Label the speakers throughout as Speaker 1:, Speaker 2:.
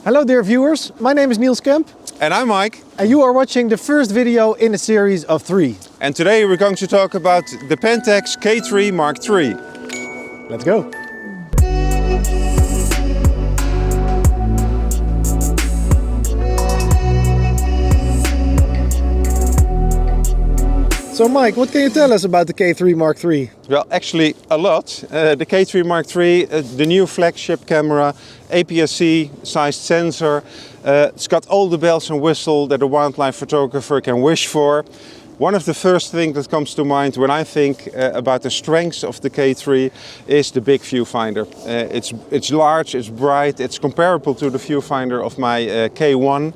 Speaker 1: Hello dear viewers, my name is Niels Kemp.
Speaker 2: And I'm Mike.
Speaker 1: And you are watching the first video in a series of 3.
Speaker 2: And today we're going to talk about the PENTAX K-3 III.
Speaker 1: Let's go. So Mike, what can you tell us about the K3 III?
Speaker 2: Well, actually a lot. The K3 III, the new flagship camera, APS-c sized sensor. It's got all the bells and whistles that a wildlife photographer can wish for. One of the first things that comes to mind when I think about the strengths of the K3 is the big viewfinder. It's large, it's bright, it's comparable to the viewfinder of my K1.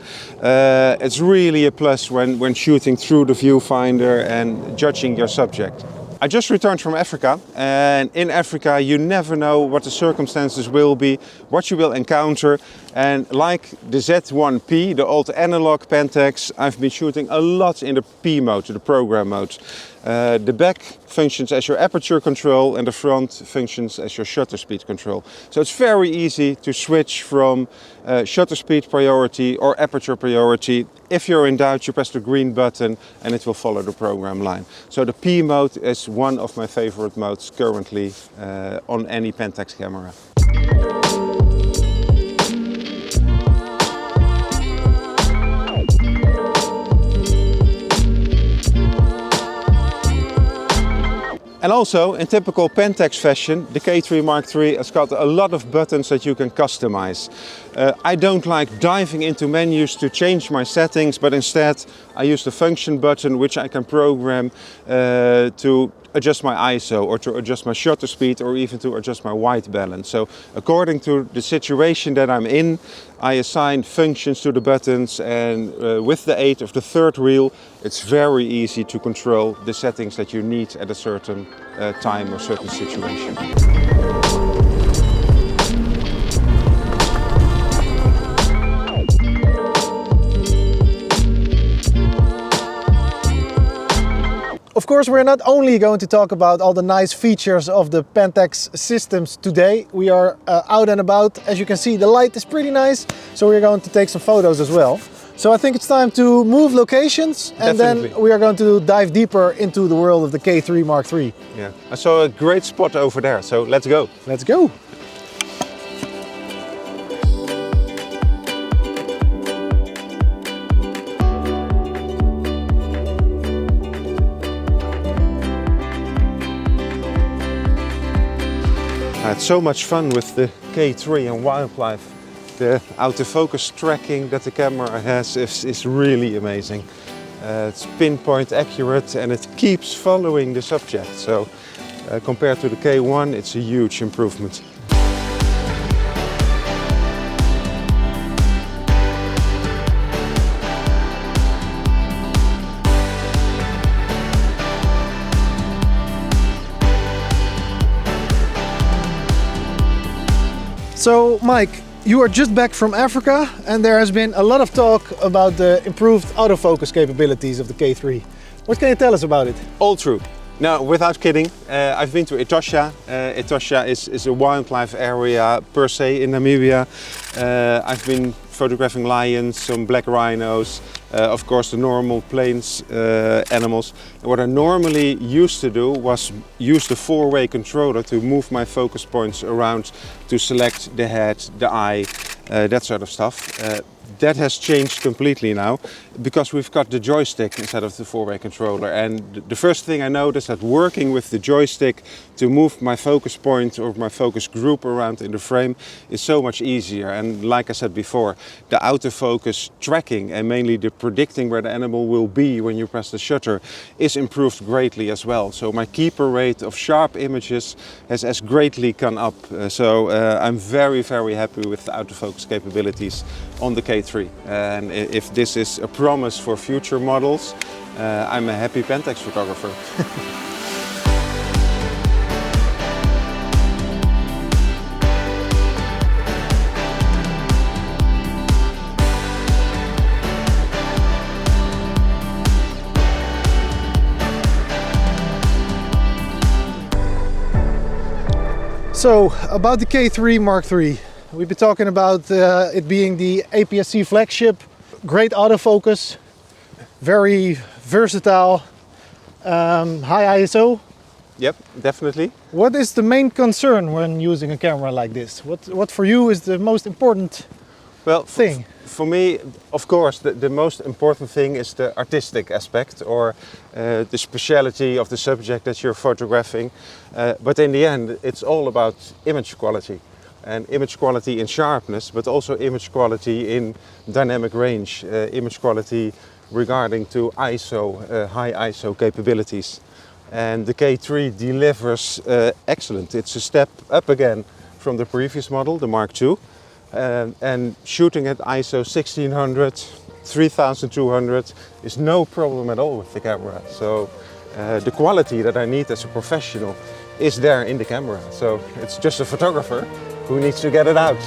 Speaker 2: It's really a plus when shooting through the viewfinder and judging your subject. I just returned from Africa, and in Africa you never know what the circumstances will be, what you will encounter. And like the Z1P, the old analog Pentax, I've been shooting a lot in the P mode, the program mode. The back functions as your aperture control and the front functions as your shutter speed control. So it's very easy to switch from shutter speed priority or aperture priority. If you're in doubt, you press the green button and it will follow the program line. So the P mode is one of my favorite modes currently on any Pentax camera. And also, in typical Pentax fashion, the K3 III has got a lot of buttons that you can customize. I don't like diving into menus to change my settings, but instead I use the function button, which I can program to adjust my ISO or to adjust my shutter speed or even to adjust my white balance. So according to the situation that I'm in, I assign functions to the buttons, and with the aid of the third wheel, it's very easy to control the settings that you need at a certain time or certain situation.
Speaker 1: Of course, we're not only going to talk about all the nice features of the Pentax systems today. We are out and about. As you can see, the light is pretty nice, so we're going to take some photos as well. So I think it's time to move locations, and
Speaker 2: Definitely.
Speaker 1: then we are going to dive deeper into the world of the K3 III.
Speaker 2: Yeah, I saw a great spot over there, so let's go.
Speaker 1: Let's go.
Speaker 2: I had so much fun with the K3 and wildlife. The autofocus tracking that the camera has is really amazing. It's pinpoint accurate and it keeps following the subject. So compared to the K1, it's a huge improvement.
Speaker 1: So Mike, you are just back from Africa, and there has been a lot of talk about the improved autofocus capabilities of the K3. What can you tell us about it?
Speaker 2: All true. No, without kidding, I've been to Etosha. Etosha is a wildlife area per se in Namibia. I've been photographing lions, some black rhinos, of course the normal plains animals. And what I normally used to do was use the four-way controller to move my focus points around to select the head, the eye, that sort of stuff. That has changed completely now because we've got the joystick instead of the four-way controller. And the first thing I noticed that working with the joystick to move my focus point or my focus group around in the frame is so much easier. And like I said before, the autofocus tracking and mainly the predicting where the animal will be when you press the shutter is improved greatly as well. So my keeper rate of sharp images has greatly gone up. So I'm very happy with the autofocus capabilities on the K3. And if this is a promise for future models, I'm a happy Pentax photographer.
Speaker 1: So, about the K3 III. We've been talking about it being the APS-c flagship, great autofocus, very versatile, high ISO.
Speaker 2: Yep, definitely.
Speaker 1: What is the main concern when using a camera like this? What for you is the most important thing?
Speaker 2: For me, of course, the most important thing is the artistic aspect, or the speciality of the subject that you're photographing. But in the end, it's all about image quality. And image quality in sharpness, but also image quality in dynamic range, image quality regarding to ISO, high ISO capabilities. And the K3 delivers excellent. It's a step up again from the previous model, the Mark II. And shooting at ISO 1600, 3200 is no problem at all with the camera. So the quality that I need as a professional is there in the camera. So it's just a photographer who needs to get it out.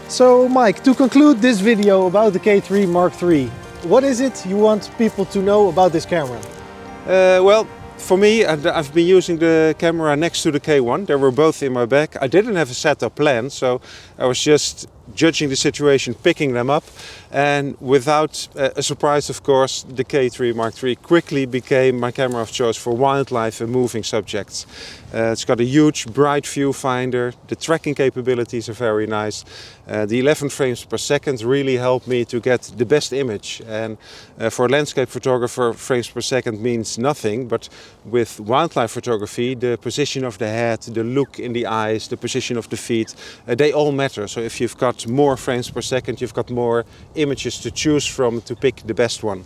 Speaker 1: So Mike, to conclude this video about the K3 Mark III, what is it you want people to know about this camera?
Speaker 2: Well, for me, I've been using the camera next to the K1. They were both in my bag. I didn't have a setup plan, so I was just judging the situation, picking them up. And without a surprise, of course, the K3 Mark III quickly became my camera of choice for wildlife and moving subjects. It's got a huge, bright viewfinder. The tracking capabilities are very nice. The 11 frames per second really helped me to get the best image. And for a landscape photographer, frames per second means nothing. But with wildlife photography, the position of the head, the look in the eyes, the position of the feet, they all matter. So if you've got more frames per second, you've got more images to choose from to pick the best one.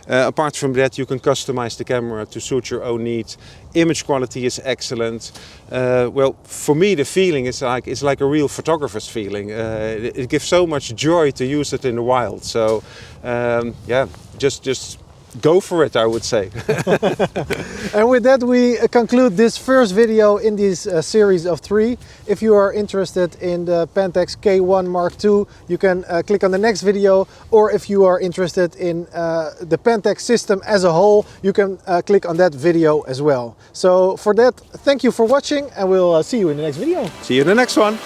Speaker 2: Apart from that, you can customize the camera to suit your own needs. Image quality is excellent. Well, for me, the feeling is it's like a real photographer's feeling. It gives so much joy to use it in the wild. So, yeah, just go for it, I would say.
Speaker 1: And with that, we conclude this first video in this series of 3. If you are interested in the PENTAX K1 Mark II, you can click on the next video. Or if you are interested in the PENTAX system as a whole, you can click on that video as well. So for that, thank you for watching, and we'll see you in the next video.
Speaker 2: See you in the next one.